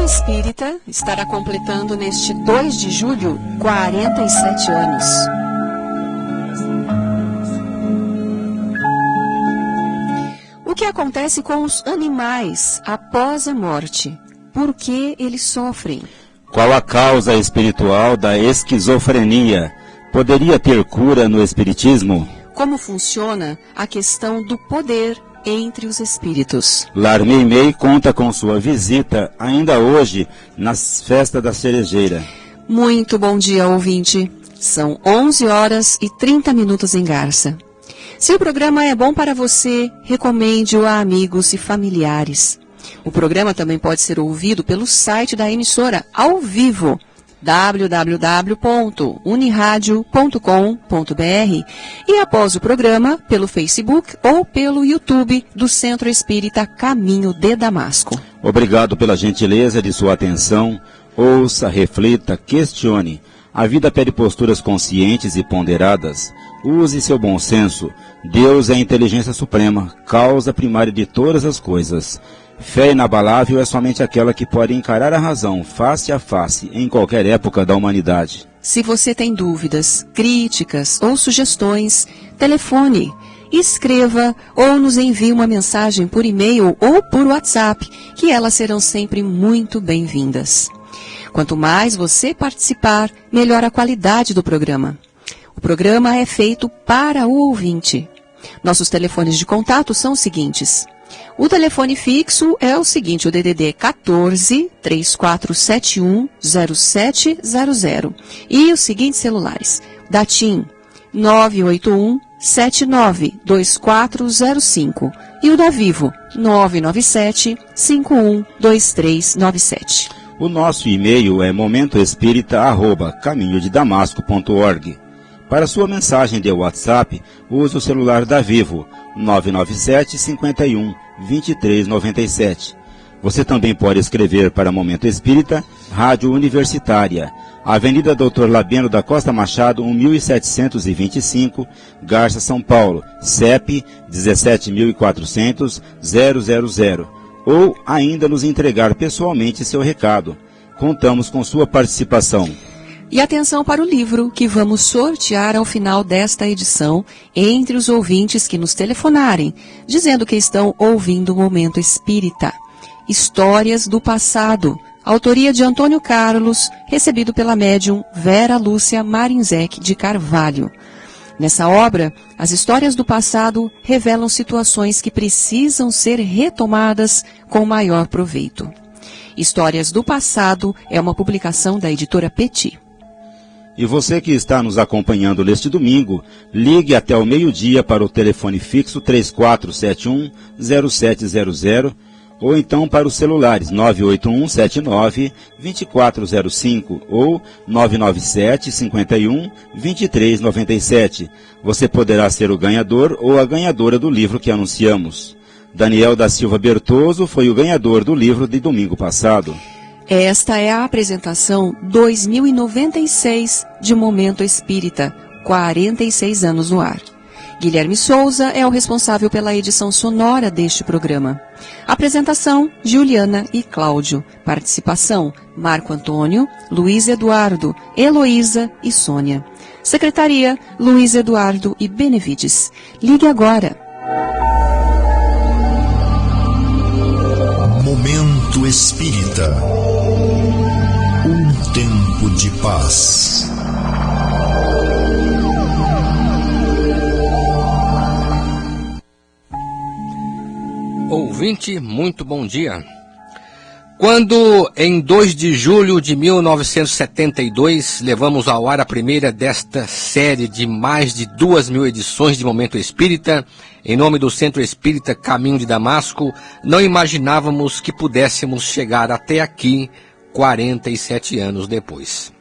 Espírita estará completando neste 2 de julho 47 anos. O que acontece com os animais após a morte? Por que eles sofrem? Qual a causa espiritual da esquizofrenia? Poderia ter cura no espiritismo? Como funciona a questão do poder entre os espíritos? Lar Meimei conta com sua visita ainda hoje nas festas da Cerejeira. Muito bom dia, ouvinte. São 11 horas e 30 minutos em Garça. Se o programa é bom para você, recomende-o a amigos e familiares. O programa também pode ser ouvido pelo site da emissora ao vivo, www.uniradio.com.br, e após o programa, pelo Facebook ou pelo YouTube do Centro Espírita Caminho de Damasco. Obrigado pela gentileza de sua atenção. Ouça, reflita, questione. A vida pede posturas conscientes e ponderadas. Use seu bom senso. Deus é a inteligência suprema, causa primária de todas as coisas. Fé inabalável é somente aquela que pode encarar a razão face a face em qualquer época da humanidade. Se você tem dúvidas, críticas ou sugestões, telefone, escreva ou nos envie uma mensagem por e-mail ou por WhatsApp, que elas serão sempre muito bem-vindas. Quanto mais você participar, melhor a qualidade do programa. O programa é feito para o ouvinte. Nossos telefones de contato são os seguintes. O telefone fixo é o seguinte, o DDD 14 3471 0700. E os seguintes celulares, da TIM 981 792405 e o da Vivo 997 512397. O nosso e-mail é momentoespírita@caminhodedamasco.org. Para sua mensagem de WhatsApp, use o celular da Vivo 997 51 2397. Você também pode escrever para Momento Espírita, Rádio Universitária, Avenida Dr. Labeno da Costa Machado, 1725, Garça, São Paulo, CEP 17.400-000, ou ainda nos entregar pessoalmente seu recado. Contamos com sua participação. E atenção para o livro que vamos sortear ao final desta edição entre os ouvintes que nos telefonarem, dizendo que estão ouvindo o Momento Espírita. Histórias do Passado, autoria de Antônio Carlos, recebido pela médium Vera Lúcia Marinzec de Carvalho. Nessa obra, as histórias do passado revelam situações que precisam ser retomadas com maior proveito. Histórias do Passado é uma publicação da editora Petit. E você que está nos acompanhando neste domingo, ligue até o meio-dia para o telefone fixo 3471-0700 ou então para os celulares 981-79-2405 ou 997-51-2397. Você poderá ser o ganhador ou a ganhadora do livro que anunciamos. Daniel da Silva Bertoso foi o ganhador do livro de domingo passado. Esta é a apresentação 2096 de Momento Espírita, 46 anos no ar. Guilherme Souza é o responsável pela edição sonora deste programa. Apresentação, Juliana e Cláudio. Participação, Marco Antônio, Luiz Eduardo, Heloísa e Sônia. Secretaria, Luiz Eduardo e Benevides. Ligue agora. Momento Espírita. Um tempo de paz. Ouvinte, muito bom dia. Quando, em 2 de julho de 1972, levamos ao ar a primeira desta série de mais de 2.000 edições de Momento Espírita, em nome do Centro Espírita Caminho de Damasco, não imaginávamos que pudéssemos chegar até aqui 47 anos depois.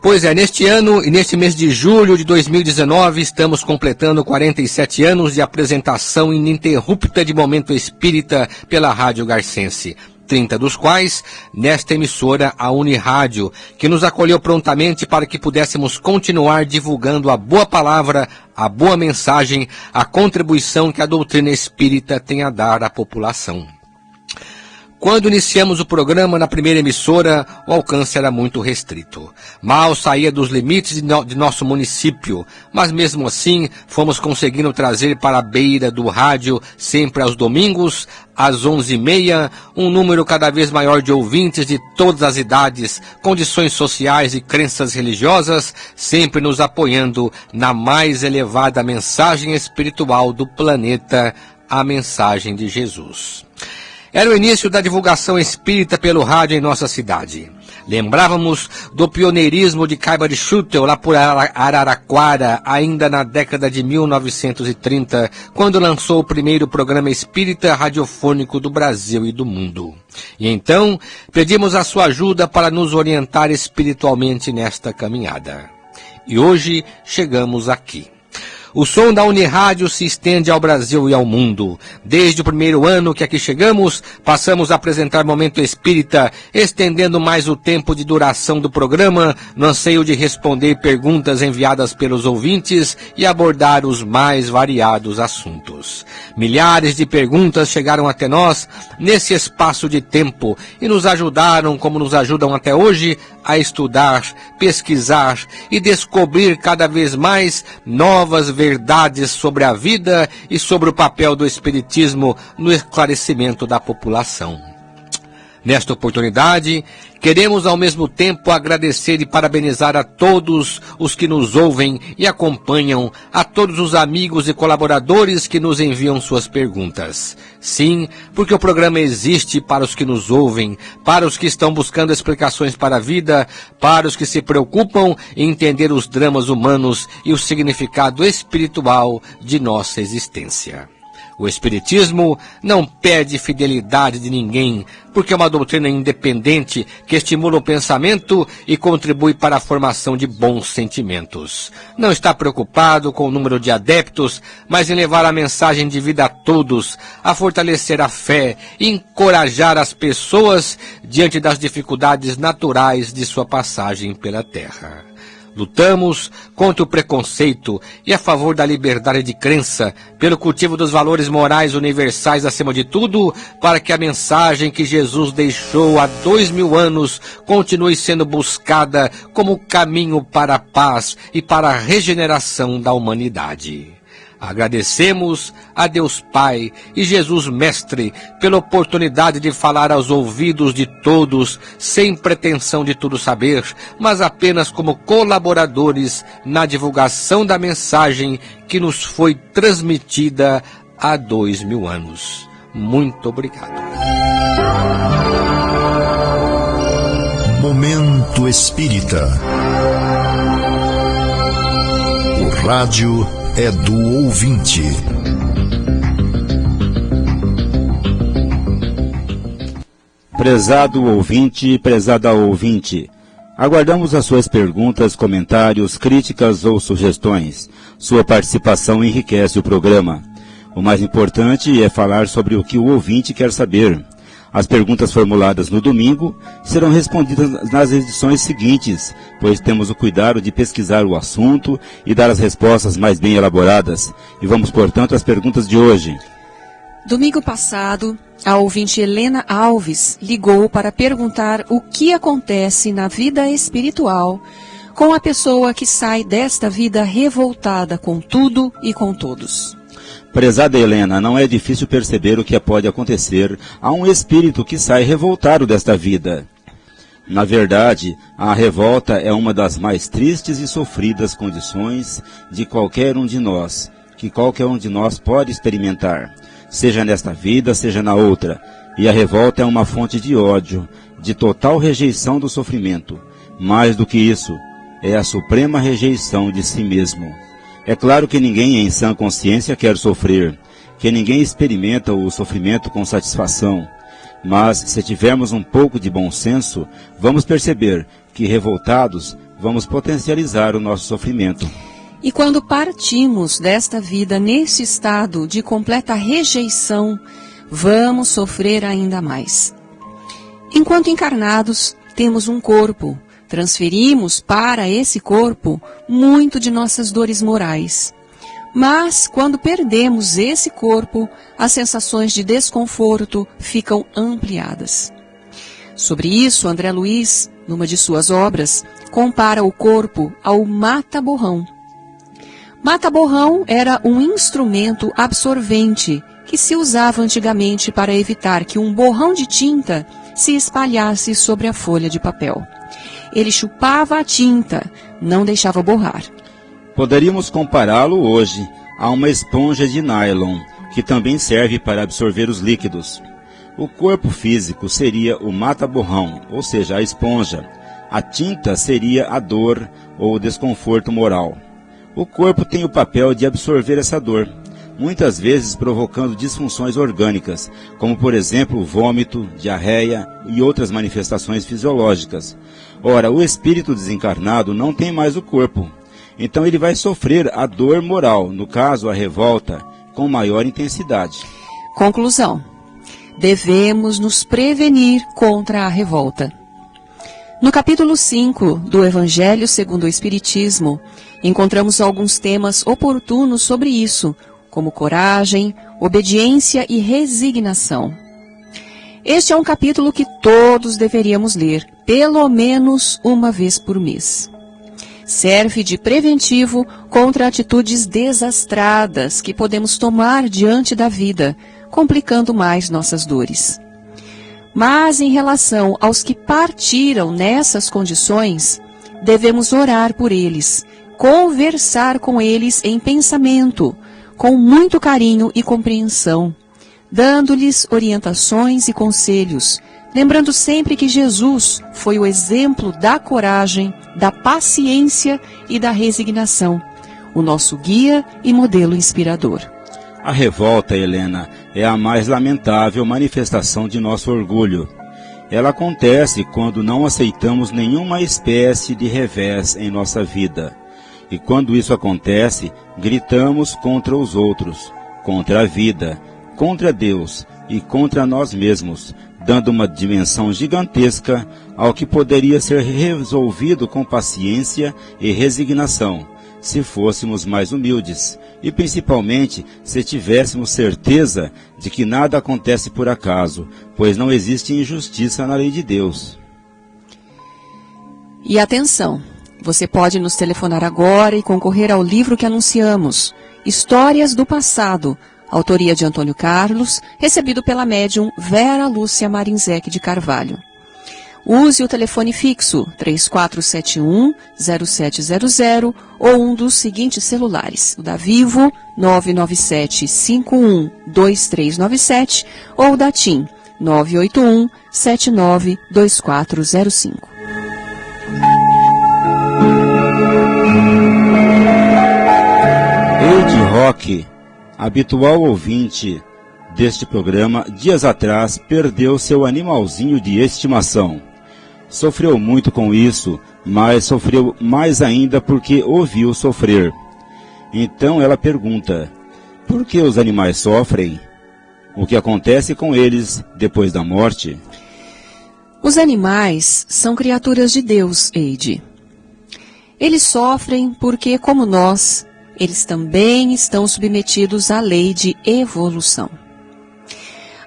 Pois é, neste ano e neste mês de julho de 2019, estamos completando 47 anos de apresentação ininterrupta de Momento Espírita pela Rádio Garcense. 30 dos quais nesta emissora, a Unirádio, que nos acolheu prontamente para que pudéssemos continuar divulgando a boa palavra, a boa mensagem, a contribuição que a doutrina espírita tem a dar à população. Quando iniciamos o programa na primeira emissora, o alcance era muito restrito. Mal saía dos limites de nosso município, mas mesmo assim fomos conseguindo trazer para a beira do rádio, sempre aos domingos, às 11h30, um número cada vez maior de ouvintes de todas as idades, condições sociais e crenças religiosas, sempre nos apoiando na mais elevada mensagem espiritual do planeta, a mensagem de Jesus. Era o início da divulgação espírita pelo rádio em nossa cidade. Lembrávamos do pioneirismo de Caiba de Schutel lá por Araraquara, ainda na década de 1930, quando lançou o primeiro programa espírita radiofônico do Brasil e do mundo. E então, pedimos a sua ajuda para nos orientar espiritualmente nesta caminhada. E hoje chegamos aqui. O som da Unirádio se estende ao Brasil e ao mundo. Desde o primeiro ano que aqui chegamos, passamos a apresentar Momento Espírita, estendendo mais o tempo de duração do programa, no anseio de responder perguntas enviadas pelos ouvintes e abordar os mais variados assuntos. Milhares de perguntas chegaram até nós nesse espaço de tempo e nos ajudaram, como nos ajudam até hoje, a estudar, pesquisar e descobrir cada vez mais novas verdades sobre a vida e sobre o papel do Espiritismo no esclarecimento da população. Nesta oportunidade, queremos ao mesmo tempo agradecer e parabenizar a todos os que nos ouvem e acompanham, a todos os amigos e colaboradores que nos enviam suas perguntas. Sim, porque o programa existe para os que nos ouvem, para os que estão buscando explicações para a vida, para os que se preocupam em entender os dramas humanos e o significado espiritual de nossa existência. O Espiritismo não pede fidelidade de ninguém, porque é uma doutrina independente que estimula o pensamento e contribui para a formação de bons sentimentos. Não está preocupado com o número de adeptos, mas em levar a mensagem de vida a todos, a fortalecer a fé e encorajar as pessoas diante das dificuldades naturais de sua passagem pela Terra. Lutamos contra o preconceito e a favor da liberdade de crença, pelo cultivo dos valores morais universais acima de tudo, para que a mensagem que Jesus deixou há 2000 anos continue sendo buscada como caminho para a paz e para a regeneração da humanidade. Agradecemos a Deus Pai e Jesus Mestre pela oportunidade de falar aos ouvidos de todos, sem pretensão de tudo saber, mas apenas como colaboradores na divulgação da mensagem que nos foi transmitida há 2000 anos. Muito obrigado. Momento Espírita. O rádio é do ouvinte. Prezado ouvinte e prezada ouvinte, aguardamos as suas perguntas, comentários, críticas ou sugestões. Sua participação enriquece o programa. O mais importante é falar sobre o que o ouvinte quer saber. As perguntas formuladas no domingo serão respondidas nas edições seguintes, pois temos o cuidado de pesquisar o assunto e dar as respostas mais bem elaboradas. E vamos, portanto, às perguntas de hoje. Domingo passado, a ouvinte Helena Alves ligou para perguntar o que acontece na vida espiritual com a pessoa que sai desta vida revoltada com tudo e com todos. Prezada Helena, não é difícil perceber o que pode acontecer a um espírito que sai revoltado desta vida. Na verdade, a revolta é uma das mais tristes e sofridas condições de qualquer um de nós, que qualquer um de nós pode experimentar, seja nesta vida, seja na outra. E a revolta é uma fonte de ódio, de total rejeição do sofrimento. Mais do que isso, é a suprema rejeição de si mesmo. É claro que ninguém em sã consciência quer sofrer, que ninguém experimenta o sofrimento com satisfação. Mas, se tivermos um pouco de bom senso, vamos perceber que, revoltados, vamos potencializar o nosso sofrimento. E quando partimos desta vida nesse estado de completa rejeição, vamos sofrer ainda mais. Enquanto encarnados, temos um corpo. Transferimos para esse corpo muito de nossas dores morais. Mas, quando perdemos esse corpo, as sensações de desconforto ficam ampliadas. Sobre isso, André Luiz, numa de suas obras, compara o corpo ao mata-borrão. Mata-borrão era um instrumento absorvente que se usava antigamente para evitar que um borrão de tinta se espalhasse sobre a folha de papel. Ele chupava a tinta, não deixava borrar. Poderíamos compará-lo hoje a uma esponja de nylon, que também serve para absorver os líquidos. O corpo físico seria o mata-borrão, ou seja, a esponja. A tinta seria a dor ou o desconforto moral. O corpo tem o papel de absorver essa dor, muitas vezes provocando disfunções orgânicas, como por exemplo o vômito, diarreia e outras manifestações fisiológicas. Ora, o espírito desencarnado não tem mais o corpo, então ele vai sofrer a dor moral, no caso a revolta, com maior intensidade. Conclusão: devemos nos prevenir contra a revolta. No capítulo 5 do Evangelho segundo o Espiritismo, encontramos alguns temas oportunos sobre isso, como coragem, obediência e resignação. Este é um capítulo que todos deveríamos ler, pelo menos uma vez por mês. Serve de preventivo contra atitudes desastradas que podemos tomar diante da vida, complicando mais nossas dores. Mas em relação aos que partiram nessas condições, devemos orar por eles, conversar com eles em pensamento, com muito carinho e compreensão, dando-lhes orientações e conselhos, lembrando sempre que Jesus foi o exemplo da coragem, da paciência e da resignação, o nosso guia e modelo inspirador. A revolta, Helena, é a mais lamentável manifestação de nosso orgulho. Ela acontece quando não aceitamos nenhuma espécie de revés em nossa vida. E quando isso acontece, gritamos contra os outros, contra a vida, contra Deus e contra nós mesmos, dando uma dimensão gigantesca ao que poderia ser resolvido com paciência e resignação, se fôssemos mais humildes, e principalmente se tivéssemos certeza de que nada acontece por acaso, pois não existe injustiça na lei de Deus. E atenção, você pode nos telefonar agora e concorrer ao livro que anunciamos, Histórias do Passado, autoria de Antônio Carlos, recebido pela médium Vera Lúcia Marinzec de Carvalho. Use o telefone fixo 3471-0700 ou um dos seguintes celulares, o da Vivo 997-512397 ou o da TIM 981-792405. Eide Roque, habitual ouvinte deste programa, dias atrás perdeu seu animalzinho de estimação. Sofreu muito com isso, mas sofreu mais ainda porque ouviu sofrer. Então ela pergunta: por que os animais sofrem? O que acontece com eles depois da morte? Os animais são criaturas de Deus, Eide. Eles sofrem porque, como nós, eles também estão submetidos à lei de evolução.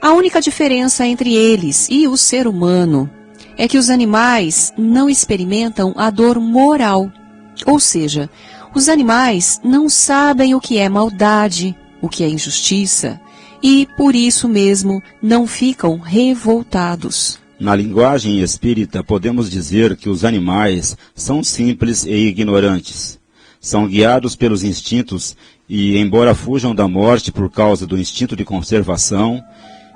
A única diferença entre eles e o ser humano é que os animais não experimentam a dor moral, ou seja, os animais não sabem o que é maldade, o que é injustiça, e por isso mesmo não ficam revoltados. Na linguagem espírita, podemos dizer que os animais são simples e ignorantes. São guiados pelos instintos e, embora fujam da morte por causa do instinto de conservação,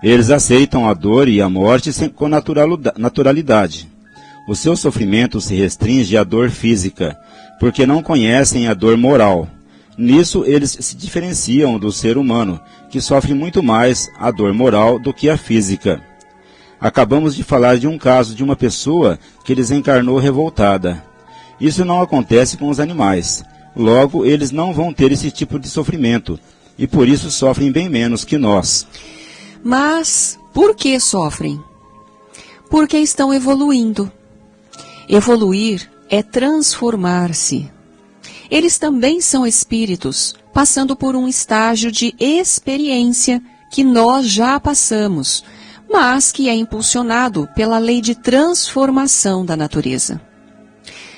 eles aceitam a dor e a morte com naturalidade. O seu sofrimento se restringe à dor física, porque não conhecem a dor moral. Nisso, eles se diferenciam do ser humano, que sofre muito mais a dor moral do que a física. Acabamos de falar de um caso de uma pessoa que desencarnou revoltada. Isso não acontece com os animais. Logo, eles não vão ter esse tipo de sofrimento, e por isso sofrem bem menos que nós. Mas por que sofrem? Porque estão evoluindo. Evoluir é transformar-se. eles também são espíritos, passando por um estágio de experiência que nós já passamos, mas que é impulsionado pela lei de transformação da natureza.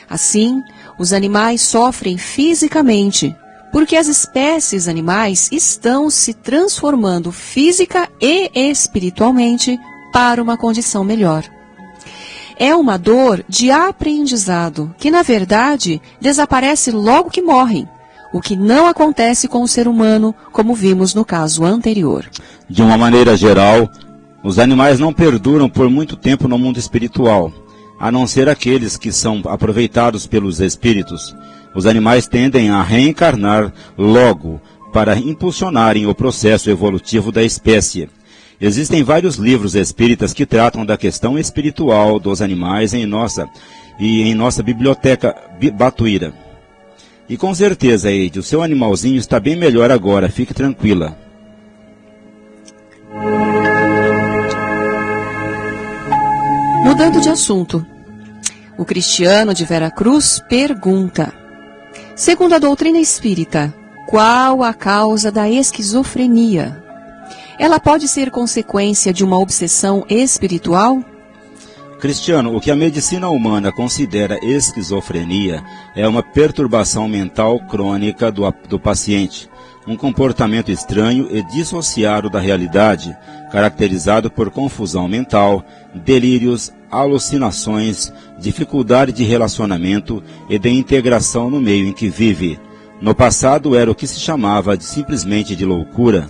Assim, os animais sofrem fisicamente, porque as espécies animais estão se transformando física e espiritualmente para uma condição melhor. É uma dor de aprendizado, que na verdade desaparece logo que morrem, o que não acontece com o ser humano, como vimos no caso anterior. De uma maneira geral, os animais não perduram por muito tempo no mundo espiritual, a não ser aqueles que são aproveitados pelos espíritos. Os animais tendem a reencarnar logo para impulsionarem o processo evolutivo da espécie. Existem vários livros espíritas que tratam da questão espiritual dos animais em nossa biblioteca Batuíra. E com certeza, Eide, o seu animalzinho está bem melhor agora, fique tranquila. Mudando de assunto, o Cristiano de Veracruz pergunta: segundo a doutrina espírita, qual a causa da esquizofrenia? Ela pode ser consequência de uma obsessão espiritual? Cristiano, o que a medicina humana considera esquizofrenia é uma perturbação mental crônica do paciente, um comportamento estranho e dissociado da realidade, caracterizado por confusão mental, delírios, alucinações, dificuldade de relacionamento e de integração no meio em que vive. No passado era o que se chamava simplesmente de loucura.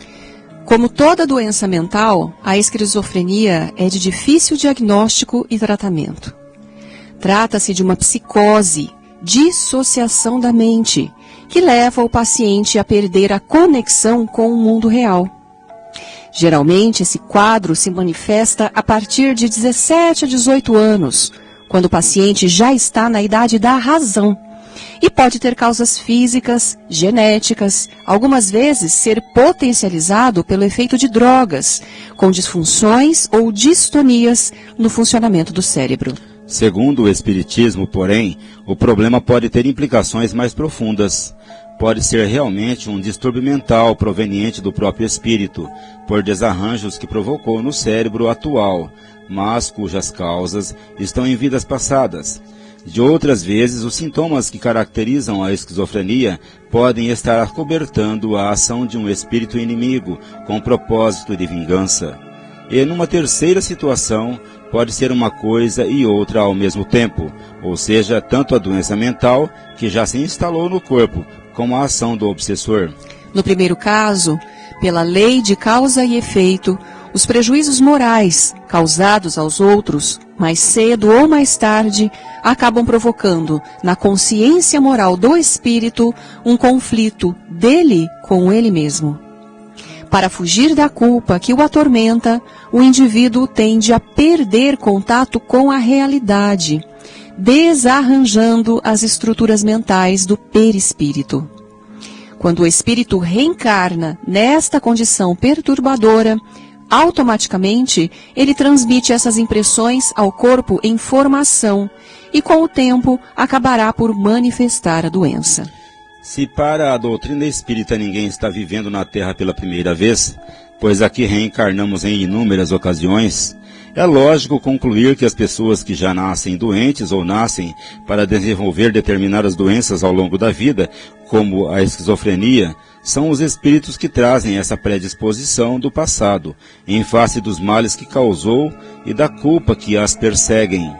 Como toda doença mental, a esquizofrenia é de difícil diagnóstico e tratamento. Trata-se de uma psicose, dissociação da mente, que leva o paciente a perder a conexão com o mundo real. Geralmente, esse quadro se manifesta a partir de 17 a 18 anos, quando o paciente já está na idade da razão, e pode ter causas físicas, genéticas, algumas vezes ser potencializado pelo efeito de drogas, com disfunções ou distonias no funcionamento do cérebro. Segundo o Espiritismo, porém, o problema pode ter implicações mais profundas. Pode ser realmente um distúrbio mental proveniente do próprio espírito, por desarranjos que provocou no cérebro atual, mas cujas causas estão em vidas passadas. De outras vezes, os sintomas que caracterizam a esquizofrenia podem estar acobertando a ação de um espírito inimigo com propósito de vingança. E numa terceira situação, pode ser uma coisa e outra ao mesmo tempo, ou seja, tanto a doença mental, que já se instalou no corpo, como a ação do obsessor. No primeiro caso, pela lei de causa e efeito, os prejuízos morais causados aos outros, mais cedo ou mais tarde, acabam provocando, na consciência moral do espírito, um conflito dele com ele mesmo. Para fugir da culpa que o atormenta, o indivíduo tende a perder contato com a realidade, desarranjando as estruturas mentais do perispírito. Quando o espírito reencarna nesta condição perturbadora, automaticamente ele transmite essas impressões ao corpo em formação e com o tempo acabará por manifestar a doença. Se para a doutrina espírita ninguém está vivendo na Terra pela primeira vez, pois aqui reencarnamos em inúmeras ocasiões, é lógico concluir que as pessoas que já nascem doentes ou nascem para desenvolver determinadas doenças ao longo da vida, como a esquizofrenia, são os espíritos que trazem essa predisposição do passado, em face dos males que causou e da culpa que as perseguem.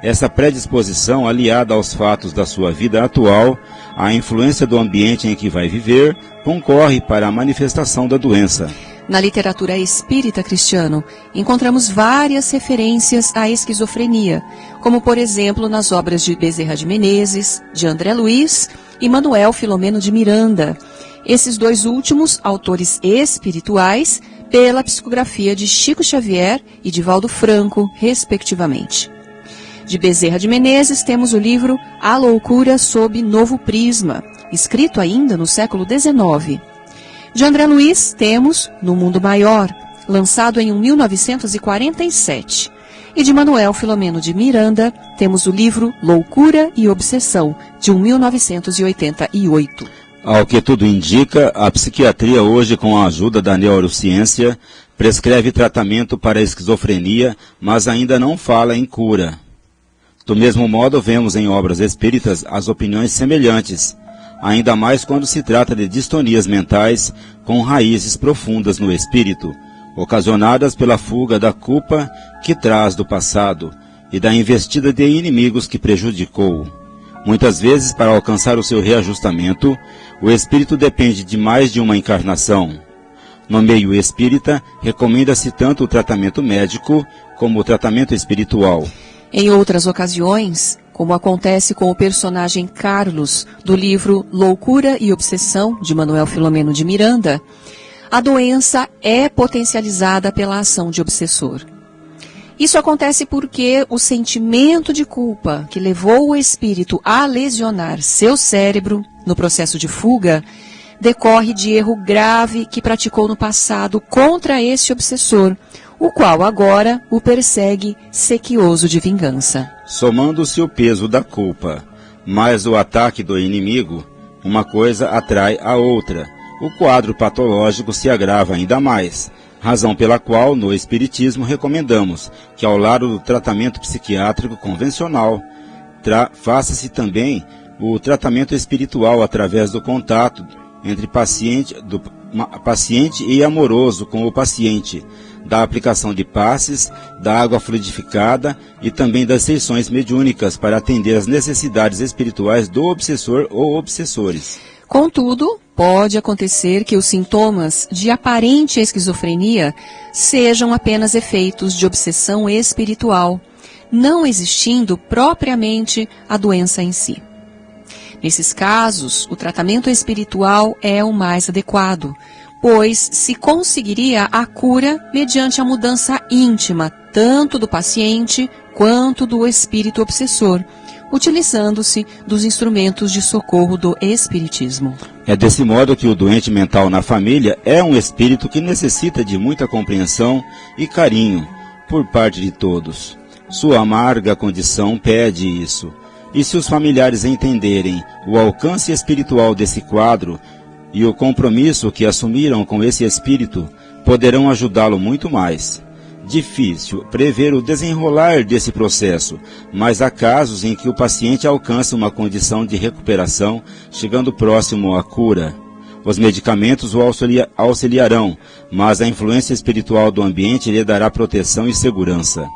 Essa predisposição, aliada aos fatos da sua vida atual, à influência do ambiente em que vai viver, concorre para a manifestação da doença. Na literatura espírita, Cristiano, encontramos várias referências à esquizofrenia, como por exemplo nas obras de Bezerra de Menezes, de André Luiz e Manuel Filomeno de Miranda. Esses dois últimos, autores espirituais, pela psicografia de Chico Xavier e Divaldo Franco, respectivamente. De Bezerra de Menezes temos o livro A Loucura sob Novo Prisma, escrito ainda no século XIX. De André Luiz temos No Mundo Maior, lançado em 1947. E de Manuel Filomeno de Miranda, temos o livro Loucura e Obsessão, de 1988. Ao que tudo indica, a psiquiatria hoje, com a ajuda da neurociência, prescreve tratamento para a esquizofrenia, mas ainda não fala em cura. Do mesmo modo, vemos em obras espíritas as opiniões semelhantes, ainda mais quando se trata de distonias mentais com raízes profundas no espírito, ocasionadas pela fuga da culpa que traz do passado e da investida de inimigos que prejudicou. Muitas vezes, para alcançar o seu reajustamento, o espírito depende de mais de uma encarnação. No meio espírita, recomenda-se tanto o tratamento médico como o tratamento espiritual. Em outras ocasiões, como acontece com o personagem Carlos, do livro Loucura e Obsessão, de Manuel Filomeno de Miranda, a doença é potencializada pela ação de obsessor. Isso acontece porque o sentimento de culpa que levou o espírito a lesionar seu cérebro no processo de fuga decorre de erro grave que praticou no passado contra esse obsessor, o qual agora o persegue sequioso de vingança. Somando-se o peso da culpa, mais o ataque do inimigo, uma coisa atrai a outra. O quadro patológico se agrava ainda mais, razão pela qual, no Espiritismo, recomendamos que, ao lado do tratamento psiquiátrico convencional, faça-se também o tratamento espiritual através do contato entre paciente e amoroso com o paciente, da aplicação de passes, da água fluidificada e também das sessões mediúnicas para atender às necessidades espirituais do obsessor ou obsessores. Contudo, pode acontecer que os sintomas de aparente esquizofrenia sejam apenas efeitos de obsessão espiritual, não existindo propriamente a doença em si. Nesses casos, o tratamento espiritual é o mais adequado, pois se conseguiria a cura mediante a mudança íntima, tanto do paciente quanto do espírito obsessor, utilizando-se dos instrumentos de socorro do Espiritismo. É desse modo que o doente mental na família é um espírito que necessita de muita compreensão e carinho por parte de todos. Sua amarga condição pede isso. E se os familiares entenderem o alcance espiritual desse quadro e o compromisso que assumiram com esse espírito, poderão ajudá-lo muito mais. Difícil prever o desenrolar desse processo, mas há casos em que o paciente alcança uma condição de recuperação, chegando próximo à cura. Os medicamentos o auxiliarão, mas a influência espiritual do ambiente lhe dará proteção e segurança.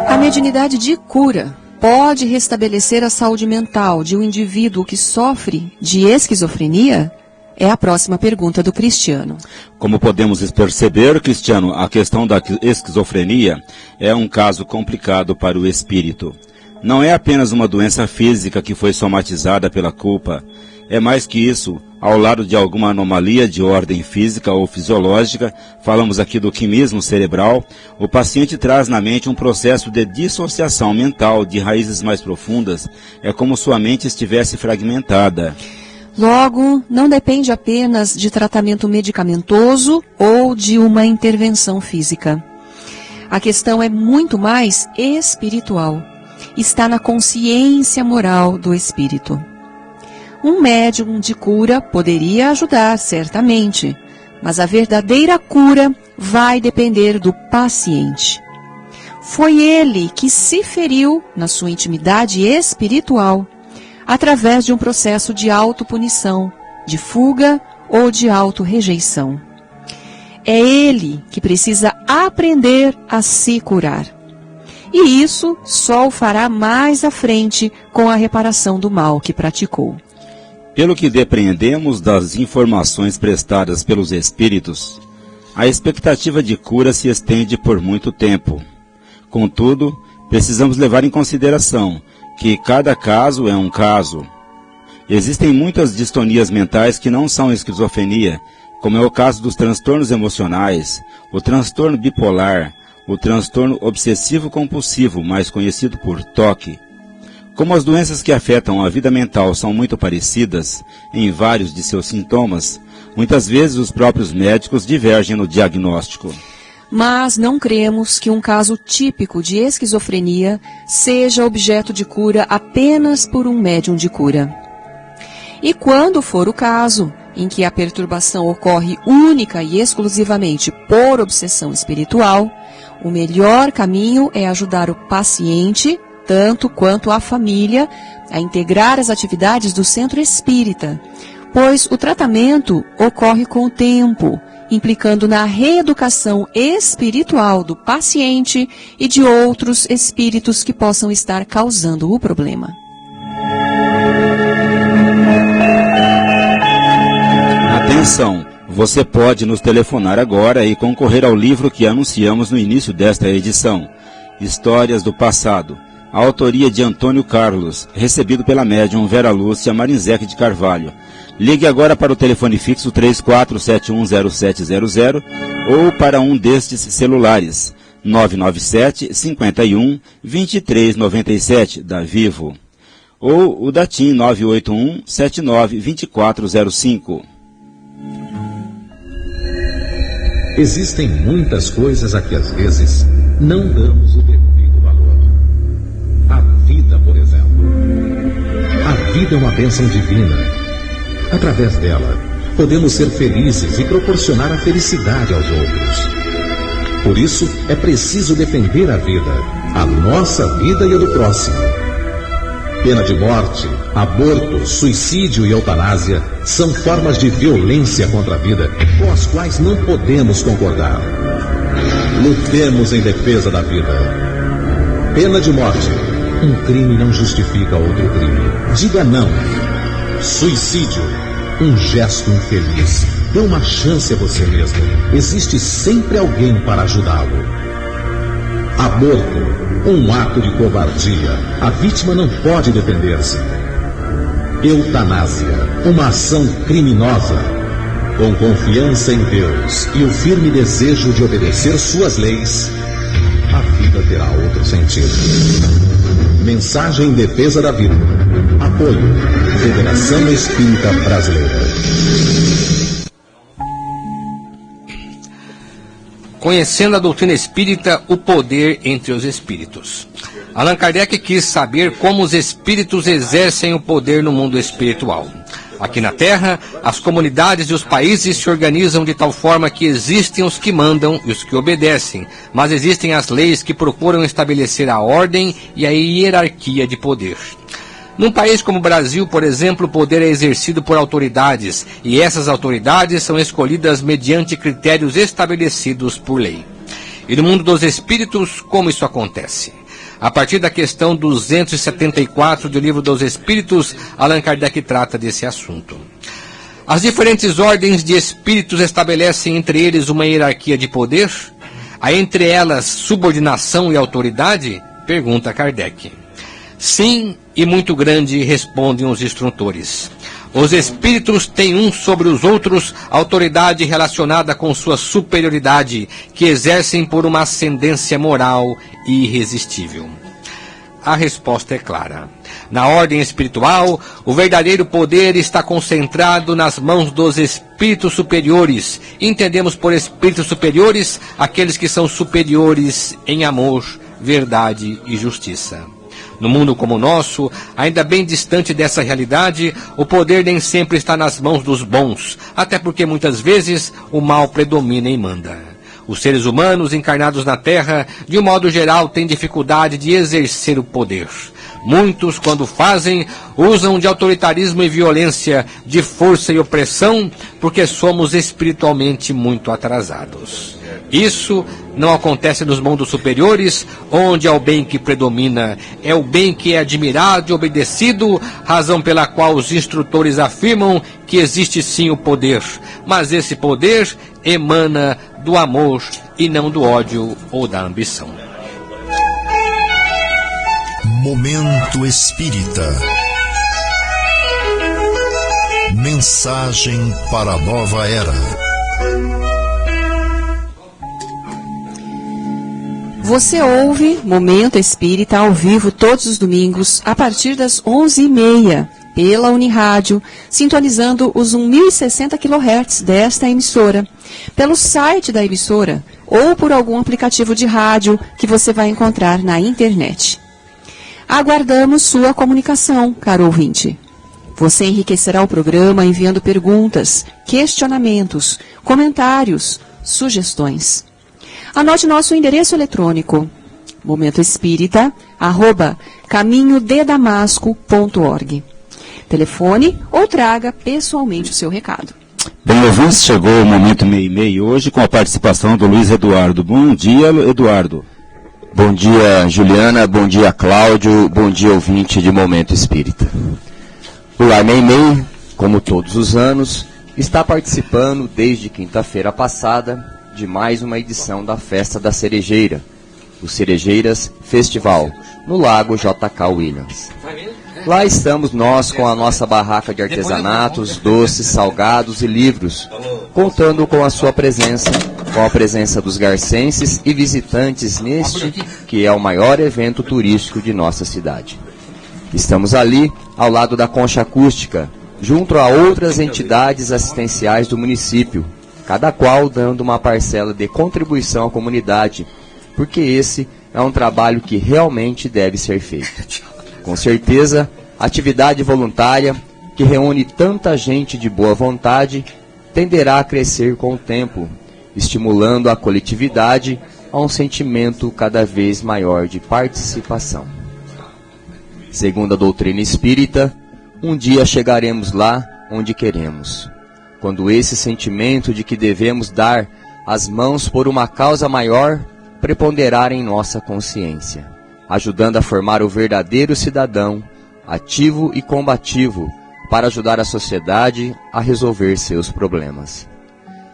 A mediunidade de cura pode restabelecer a saúde mental de um indivíduo que sofre de esquizofrenia? É a próxima pergunta do Cristiano. Como podemos perceber, Cristiano, a questão da esquizofrenia é um caso complicado para o espírito. Não é apenas uma doença física que foi somatizada pela culpa. É mais que isso. Ao lado de alguma anomalia de ordem física ou fisiológica, falamos aqui do quimismo cerebral, o paciente traz na mente um processo de dissociação mental de raízes mais profundas. É como sua mente estivesse fragmentada. Logo, não depende apenas de tratamento medicamentoso ou de uma intervenção física. A questão é muito mais espiritual. Está na consciência moral do espírito. Um médium de cura poderia ajudar, certamente, mas a verdadeira cura vai depender do paciente. Foi ele que se feriu na sua intimidade espiritual, através de um processo de autopunição, de fuga ou de autorrejeição. É ele que precisa aprender a se curar. E isso só o fará mais à frente com a reparação do mal que praticou. Pelo que depreendemos das informações prestadas pelos espíritos, a expectativa de cura se estende por muito tempo. Contudo, precisamos levar em consideração que cada caso é um caso. Existem muitas distonias mentais que não são esquizofrenia, como é o caso dos transtornos emocionais, o transtorno bipolar, o transtorno obsessivo-compulsivo, mais conhecido por TOC. Como as doenças que afetam a vida mental são muito parecidas em vários de seus sintomas, muitas vezes os próprios médicos divergem no diagnóstico. Mas não cremos que um caso típico de esquizofrenia seja objeto de cura apenas por um médium de cura. E quando for o caso, em que a perturbação ocorre única e exclusivamente por obsessão espiritual, o melhor caminho é ajudar o paciente, tanto quanto a família, a integrar as atividades do centro espírita, pois o tratamento ocorre com o tempo, implicando na reeducação espiritual do paciente e de outros espíritos que possam estar causando o problema. Atenção! Você pode nos telefonar agora e concorrer ao livro que anunciamos no início desta edição, Histórias do Passado, a autoria de Antônio Carlos, recebido pela médium Vera Lúcia Marinzec de Carvalho. Ligue agora para o telefone fixo 34710700 ou para um destes celulares, 997 51 2397 da Vivo, ou o da TIM 981 79 2405. Existem muitas coisas a que às vezes não damos o devido valor. A vida, por exemplo. A vida é uma bênção divina. Através dela, podemos ser felizes e proporcionar a felicidade aos outros. Por isso, é preciso defender a vida, a nossa vida e a do próximo. Pena de morte, aborto, suicídio e eutanásia são formas de violência contra a vida com as quais não podemos concordar. Lutemos em defesa da vida. Pena de morte. Um crime não justifica outro crime. Diga não. Suicídio. Um gesto infeliz. Dê uma chance a você mesmo. Existe sempre alguém para ajudá-lo. Aborto. Um ato de covardia. A vítima não pode defender-se. Eutanásia. Uma ação criminosa. Com confiança em Deus e o firme desejo de obedecer suas leis, a vida terá outro sentido. Mensagem em defesa da vida. Apoio. Federação Espírita Brasileira. Conhecendo a doutrina espírita, o poder entre os espíritos. Allan Kardec quis saber como os espíritos exercem o poder no mundo espiritual. Aqui na Terra, as comunidades e os países se organizam de tal forma que existem os que mandam e os que obedecem, mas existem as leis que procuram estabelecer a ordem e a hierarquia de poder. Num país como o Brasil, por exemplo, o poder é exercido por autoridades, e essas autoridades são escolhidas mediante critérios estabelecidos por lei. E no mundo dos espíritos, como isso acontece? A partir da questão 274 do Livro dos Espíritos, Allan Kardec trata desse assunto. As diferentes ordens de espíritos estabelecem entre eles uma hierarquia de poder? Há entre elas subordinação e autoridade? Pergunta Kardec. Sim, e muito grande, respondem os instrutores. Os espíritos têm uns sobre os outros autoridade relacionada com sua superioridade, que exercem por uma ascendência moral e irresistível. A resposta é clara. Na ordem espiritual, o verdadeiro poder está concentrado nas mãos dos espíritos superiores. Entendemos por espíritos superiores aqueles que são superiores em amor, verdade e justiça. No mundo como o nosso, ainda bem distante dessa realidade, o poder nem sempre está nas mãos dos bons, até porque muitas vezes o mal predomina e manda. Os seres humanos encarnados na Terra, de um modo geral, têm dificuldade de exercer o poder. Muitos, quando fazem, usam de autoritarismo e violência, de força e opressão, porque somos espiritualmente muito atrasados. Isso não acontece nos mundos superiores, onde é o bem que predomina, é o bem que é admirado e obedecido, razão pela qual os instrutores afirmam que existe sim o poder, mas esse poder emana do amor e não do ódio ou da ambição. Momento Espírita. Mensagem para a nova era. Você ouve Momento Espírita ao vivo todos os domingos, a partir das 11h30, pela Unirádio, sintonizando os 1060 kHz desta emissora, pelo site da emissora ou por algum aplicativo de rádio que você vai encontrar na internet. Aguardamos sua comunicação, caro ouvinte. Você enriquecerá o programa enviando perguntas, questionamentos, comentários, sugestões. Anote nosso endereço eletrônico, momentoespírita@caminhodedamasco.org. Telefone ou traga pessoalmente o seu recado. Bem, ouvintes, chegou o Momento Meio hoje com a participação do Luiz Eduardo. Bom dia, Eduardo. Bom dia, Juliana. Bom dia, Cláudio. Bom dia, ouvinte de Momento Espírita. O Lar Meimei, como todos os anos, está participando desde quinta-feira passada de mais uma edição da Festa da Cerejeira, o Cerejeiras Festival, no Lago JK Williams. Lá estamos nós com a nossa barraca de artesanatos, doces, salgados e livros, contando com a sua presença, com a presença dos garcenses e visitantes neste, que é o maior evento turístico de nossa cidade. Estamos ali, ao lado da Concha Acústica, junto a outras entidades assistenciais do município, cada qual dando uma parcela de contribuição à comunidade, porque esse é um trabalho que realmente deve ser feito. Com certeza, atividade voluntária, que reúne tanta gente de boa vontade, tenderá a crescer com o tempo, estimulando a coletividade a um sentimento cada vez maior de participação. Segundo a doutrina espírita, um dia chegaremos lá onde queremos, quando esse sentimento de que devemos dar as mãos por uma causa maior preponderar em nossa consciência, ajudando a formar o verdadeiro cidadão, ativo e combativo, para ajudar a sociedade a resolver seus problemas.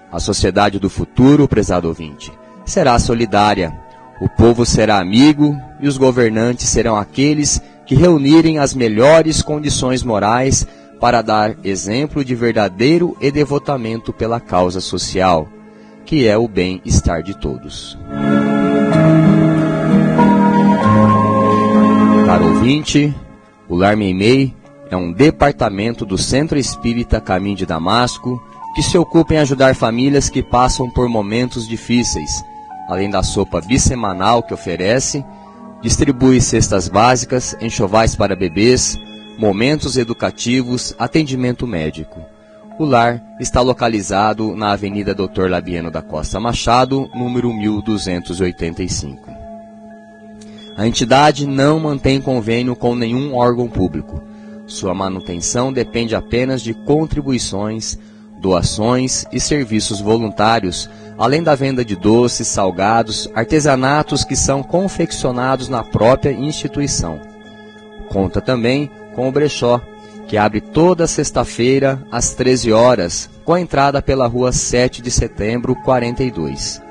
A sociedade do futuro, prezado ouvinte, será solidária, o povo será amigo e os governantes serão aqueles que reunirem as melhores condições morais para dar exemplo de verdadeiro e devotamento pela causa social, que é o bem-estar de todos. Caro ouvinte, o Lar Meimei é um departamento do Centro Espírita Caminho de Damasco que se ocupa em ajudar famílias que passam por momentos difíceis, além da sopa bissemanal que oferece, distribui cestas básicas, enxovais para bebês, momentos educativos, atendimento médico. O lar está localizado na Avenida Dr. Labieno da Costa Machado, número 1285. A entidade não mantém convênio com nenhum órgão público. Sua manutenção depende apenas de contribuições, doações e serviços voluntários, além da venda de doces, salgados, artesanatos que são confeccionados na própria instituição. Conta também com o brechó, que abre toda sexta-feira às 13 horas, com a entrada pela rua 7 de setembro, 42.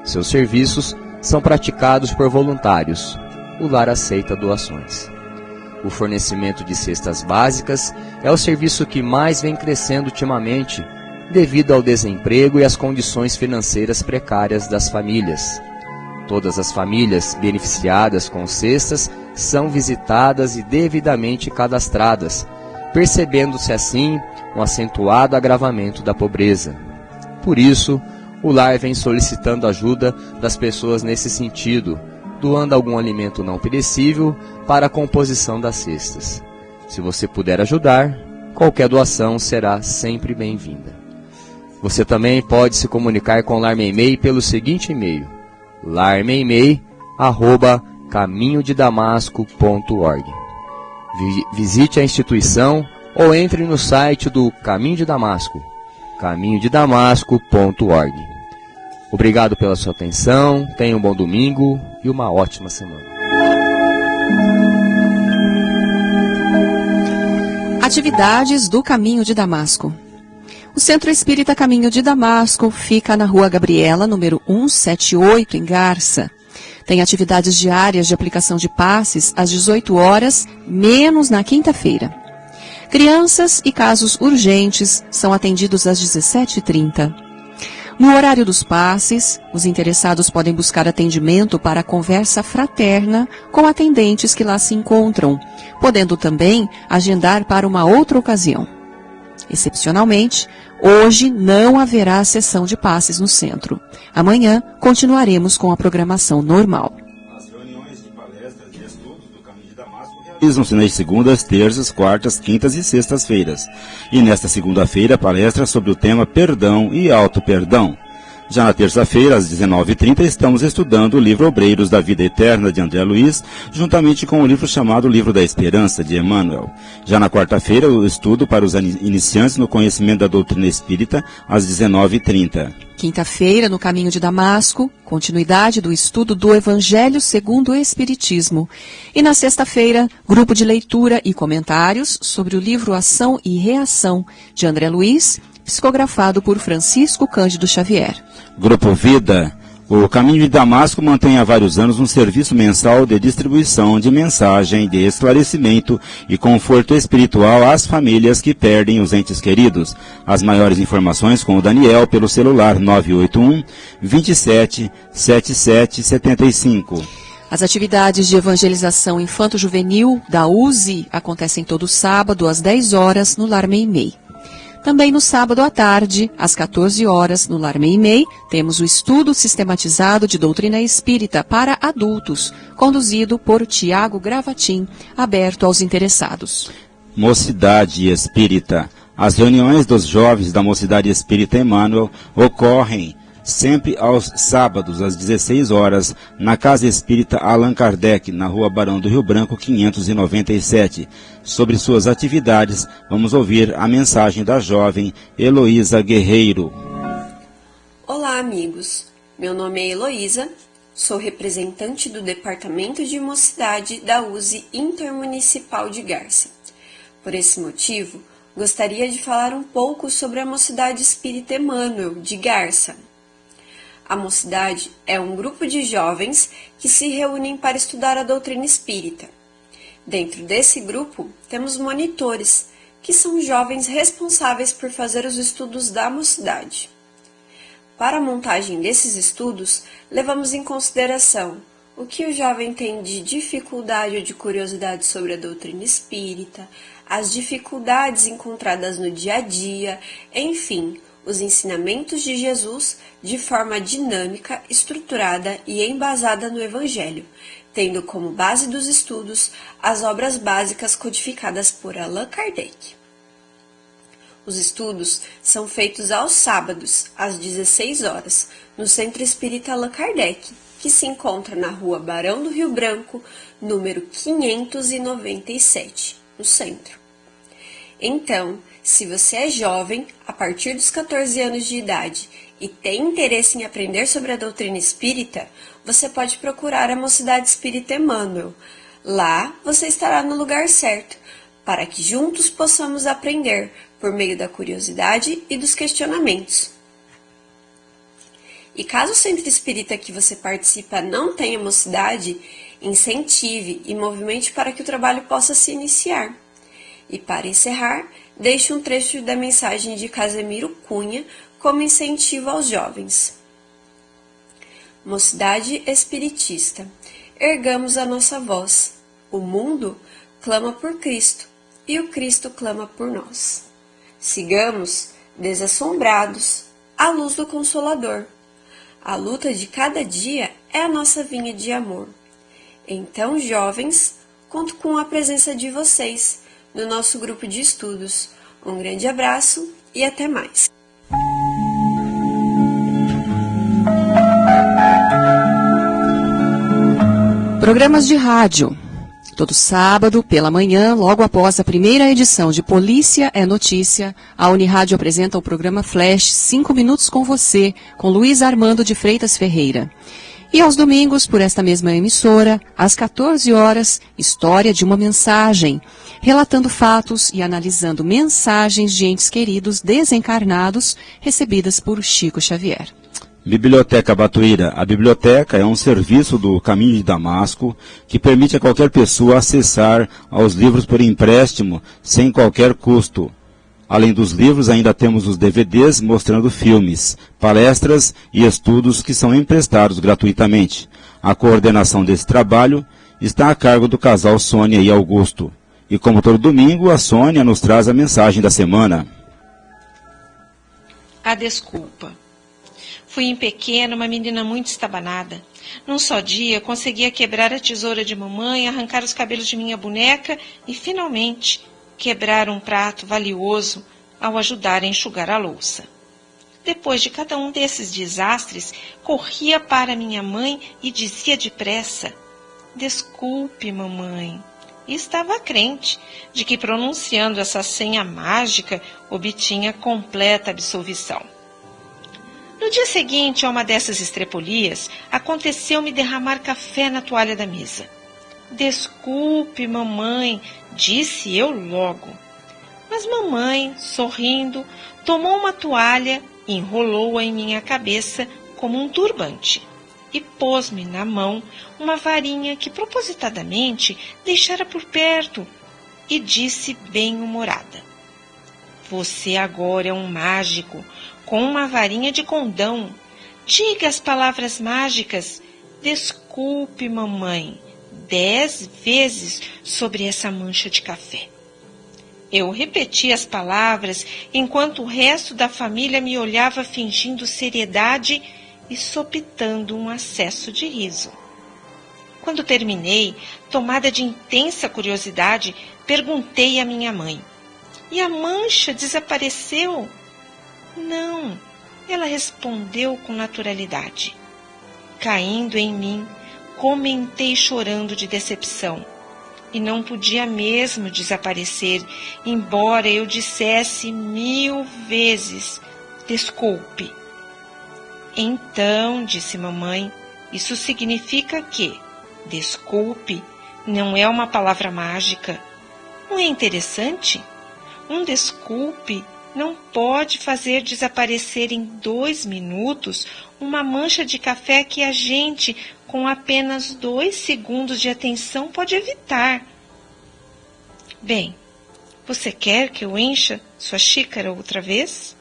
Seus serviços são praticados por voluntários. O lar aceita doações. O fornecimento de cestas básicas é o serviço que mais vem crescendo ultimamente, devido ao desemprego e às condições financeiras precárias das famílias. Todas as famílias beneficiadas com cestas são visitadas e devidamente cadastradas, percebendo-se assim um acentuado agravamento da pobreza. Por isso, o lar vem solicitando ajuda das pessoas nesse sentido, doando algum alimento não perecível para a composição das cestas. Se você puder ajudar, qualquer doação será sempre bem-vinda. Você também pode se comunicar com o Lar Meimei pelo seguinte e-mail: larmeimei@caminhodedamasco.org. Visite a instituição ou entre no site do Caminho de Damasco, caminhodedamasco.org. Obrigado pela sua atenção, tenha um bom domingo e uma ótima semana. Atividades do Caminho de Damasco. O Centro Espírita Caminho de Damasco fica na Rua Gabriela, número 178, em Garça. Tem atividades diárias de aplicação de passes às 18 horas, menos na quinta-feira. Crianças e casos urgentes são atendidos às 17h30. No horário dos passes, os interessados podem buscar atendimento para conversa fraterna com atendentes que lá se encontram, podendo também agendar para uma outra ocasião. Excepcionalmente, hoje não haverá sessão de passes no centro. Amanhã continuaremos com a programação normal. As reuniões de palestras e estudos do Caminho de Damasco realizam-se nas segundas, terças, quartas, quintas e sextas-feiras. E nesta segunda-feira, palestra sobre o tema Perdão e Auto-Perdão. Já na terça-feira, às 19h30, estamos estudando o livro Obreiros da Vida Eterna, de André Luiz, juntamente com o livro chamado Livro da Esperança, de Emmanuel. Já na quarta-feira, o estudo para os iniciantes no conhecimento da doutrina espírita, às 19h30. Quinta-feira, no Caminho de Damasco, continuidade do estudo do Evangelho segundo o Espiritismo. E na sexta-feira, grupo de leitura e comentários sobre o livro Ação e Reação, de André Luiz, psicografado por Francisco Cândido Xavier. Grupo Vida. O Caminho de Damasco mantém há vários anos um serviço mensal de distribuição de mensagem de esclarecimento e conforto espiritual às famílias que perdem os entes queridos. As maiores informações com o Daniel pelo celular 981 27 77 75. As atividades de evangelização infanto-juvenil da USE acontecem todo sábado às 10 horas no Lar Meimei. Também no sábado à tarde, às 14 horas, no Lar Meimei, temos o estudo sistematizado de doutrina espírita para adultos, conduzido por Tiago Gravatin, aberto aos interessados. Mocidade Espírita. As reuniões dos jovens da Mocidade Espírita Emmanuel ocorrem sempre aos sábados, às 16 horas, na Casa Espírita Allan Kardec, na Rua Barão do Rio Branco, 597. Sobre suas atividades, vamos ouvir a mensagem da jovem Heloísa Guerreiro. Olá, amigos. Meu nome é Heloísa, sou representante do Departamento de Mocidade da USE Intermunicipal de Garça. Por esse motivo, gostaria de falar um pouco sobre a Mocidade Espírita Emmanuel, de Garça. A Mocidade é um grupo de jovens que se reúnem para estudar a doutrina espírita. Dentro desse grupo, temos monitores, que são jovens responsáveis por fazer os estudos da Mocidade. Para a montagem desses estudos, levamos em consideração o que o jovem tem de dificuldade ou de curiosidade sobre a doutrina espírita, as dificuldades encontradas no dia a dia, enfim, os ensinamentos de Jesus de forma dinâmica, estruturada e embasada no Evangelho, tendo como base dos estudos as obras básicas codificadas por Allan Kardec. Os estudos são feitos aos sábados, às 16 horas, no Centro Espírita Allan Kardec, que se encontra na Rua Barão do Rio Branco, número 597, no centro. Então, se você é jovem, a partir dos 14 anos de idade, e tem interesse em aprender sobre a doutrina espírita, você pode procurar a Mocidade Espírita Emmanuel. Lá, você estará no lugar certo, para que juntos possamos aprender, por meio da curiosidade e dos questionamentos. E caso o centro espírita que você participa não tenha mocidade, incentive e movimente para que o trabalho possa se iniciar. E para encerrar, deixe um trecho da mensagem de Casemiro Cunha como incentivo aos jovens. Mocidade espiritista, ergamos a nossa voz. O mundo clama por Cristo e o Cristo clama por nós. Sigamos, desassombrados, a luz do Consolador. A luta de cada dia é a nossa vinha de amor. Então, jovens, conto com a presença de vocês no nosso grupo de estudos. Um grande abraço e até mais. Programas de rádio. Todo sábado, pela manhã, logo após a primeira edição de Polícia é Notícia, a Unirádio apresenta o programa Flash 5 Minutos com Você, com Luiz Armando de Freitas Ferreira. E aos domingos, por esta mesma emissora, às 14 horas, História de uma Mensagem, relatando fatos e analisando mensagens de entes queridos desencarnados recebidas por Chico Xavier. Biblioteca Batuíra. A biblioteca é um serviço do Caminho de Damasco que permite a qualquer pessoa acessar aos livros por empréstimo sem qualquer custo. Além dos livros, ainda temos os DVDs mostrando filmes, palestras e estudos que são emprestados gratuitamente. A coordenação desse trabalho está a cargo do casal Sônia e Augusto. E como todo domingo, a Sônia nos traz a mensagem da semana. A desculpa. Fui em pequena uma menina muito estabanada. Num só dia, conseguia quebrar a tesoura de mamãe, arrancar os cabelos de minha boneca e, finalmente, quebrar um prato valioso ao ajudar a enxugar a louça. Depois de cada um desses desastres, corria para minha mãe e dizia depressa: "Desculpe, mamãe." E estava crente de que, pronunciando essa senha mágica, obtinha completa absolvição. No dia seguinte a uma dessas estrepolias, aconteceu-me derramar café na toalha da mesa. "Desculpe, mamãe", disse eu logo. Mas mamãe, sorrindo, tomou uma toalha e enrolou-a em minha cabeça como um turbante e pôs-me na mão uma varinha que propositadamente deixara por perto e disse bem-humorada: "Você agora é um mágico com uma varinha de condão. Diga as palavras mágicas. Desculpe, mamãe, 10 vezes sobre essa mancha de café." Eu repeti as palavras enquanto o resto da família me olhava fingindo seriedade e sopitando um acesso de riso. Quando terminei, tomada de intensa curiosidade, perguntei à minha mãe: "E a mancha desapareceu?" "Não", ela respondeu com naturalidade. Caindo em mim, comentei chorando de decepção. E não podia mesmo desaparecer, embora eu dissesse 1000 vezes: "Desculpe." "Então", disse mamãe, "isso significa que desculpe não é uma palavra mágica. Não é interessante? Um desculpe não pode fazer desaparecer em 2 minutos uma mancha de café que a gente, com apenas 2 segundos de atenção, pode evitar." "Bem, você quer que eu encha sua xícara outra vez?"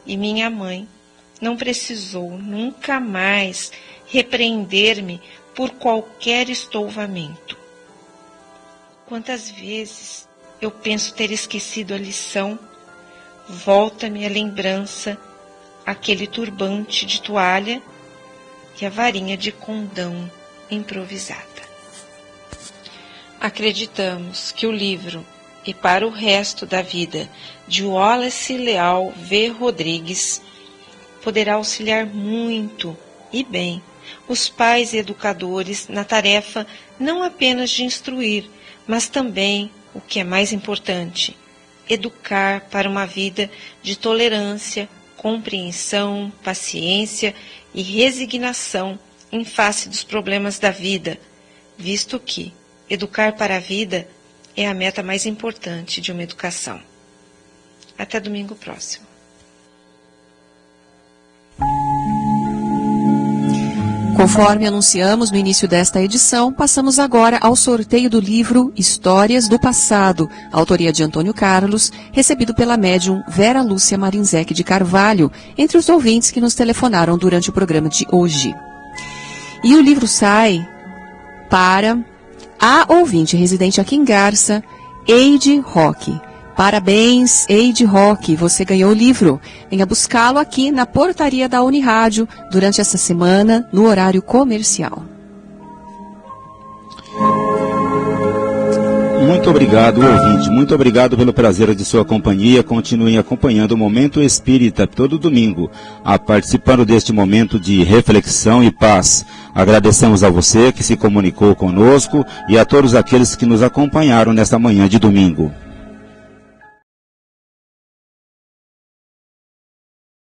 E minha mãe não precisou nunca mais repreender-me por qualquer estouvamento. Quantas vezes eu penso ter esquecido a lição, volta-me a lembrança aquele turbante de toalha e a varinha de condão improvisada. Acreditamos que o livro E para o Resto da Vida, de Wallace Leal V. Rodrigues, poderá auxiliar muito e bem os pais e educadores na tarefa não apenas de instruir, mas também, o que é mais importante, educar para uma vida de tolerância, compreensão, paciência e resignação em face dos problemas da vida, visto que educar para a vida é a meta mais importante de uma educação. Até domingo próximo. Conforme anunciamos no início desta edição, passamos agora ao sorteio do livro Histórias do Passado, autoria de Antônio Carlos, recebido pela médium Vera Lúcia Marinzec de Carvalho, entre os ouvintes que nos telefonaram durante o programa de hoje. E o livro sai para a ouvinte residente aqui em Garça, Eide Roque. Parabéns, Eide Roque, você ganhou o livro. Venha buscá-lo aqui na portaria da Unirádio durante essa semana, no horário comercial. Muito obrigado, ouvinte. Muito obrigado pelo prazer de sua companhia. Continuem acompanhando o Momento Espírita todo domingo, participando deste momento de reflexão e paz. Agradecemos a você que se comunicou conosco e a todos aqueles que nos acompanharam nesta manhã de domingo.